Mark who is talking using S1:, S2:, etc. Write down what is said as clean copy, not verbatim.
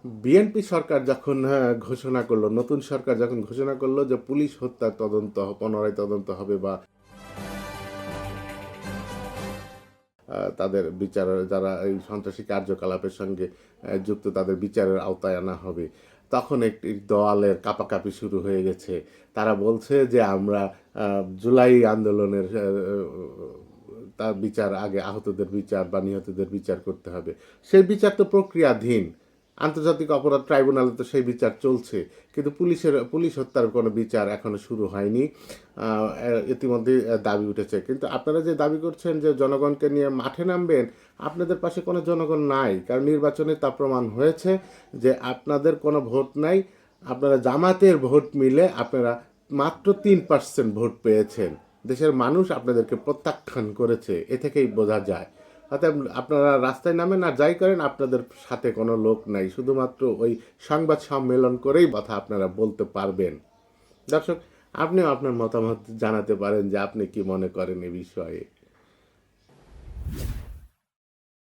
S1: BNP সরকার যখন ঘোষণা করলো, নতুন সরকার যখন ঘোষণা করলো যে পুলিশ হত্যার তদন্ত পুনরায় তদন্ত হবে বা তাদের বিচার, যারা এই সন্ত্রাসী কার্যকলাপের সঙ্গে যুক্ত তাদের বিচারের আওতায় আনা হবে, তখন একটি দলের কাপাকাপি শুরু হয়ে গেছে। তারা বলছে যে আমরা জুলাই আন্দোলনের তার বিচার আগে, আহতদের বিচার বা নিহতদের বিচার করতে হবে। সেই বিচার তো প্রক্রিয়াধীন, আন্তর্জাতিক অপরাধ ট্রাইব্যুনালে তো সেই বিচার চলছে, কিন্তু পুলিশ হত্যার কোনো বিচার এখনো শুরু হয়নি। ইতিমধ্যে দাবি উঠেছে, কিন্তু আপনারা যে দাবি করছেন যে জনগণকে নিয়ে মাঠে নামবেন, আপনাদের পাশে কোনো জনগণ নাই, কারণ নির্বাচনে তা প্রমাণ হয়েছে যে আপনাদের কোনো ভোট নাই। আপনারা জামাতের ভোট মিলে আপনারা মাত্র 3% ভোট পেয়েছেন। দেশের মানুষ আপনাদেরকে প্রত্যাখ্যান করেছে, এ থেকেই বোঝা যায়। অর্থাৎ আপনারা রাস্তায় নামেন আর যাই করেন, আপনাদের সাথে কোনো লোক নাই, শুধুমাত্র ওই সংবাদ সম্মেলন করেই কথা আপনারা বলতে পারবেন। দর্শক, আপনিও আপনার মতামত জানাতে পারেন যে আপনি কি মনে করেন এ বিষয়ে।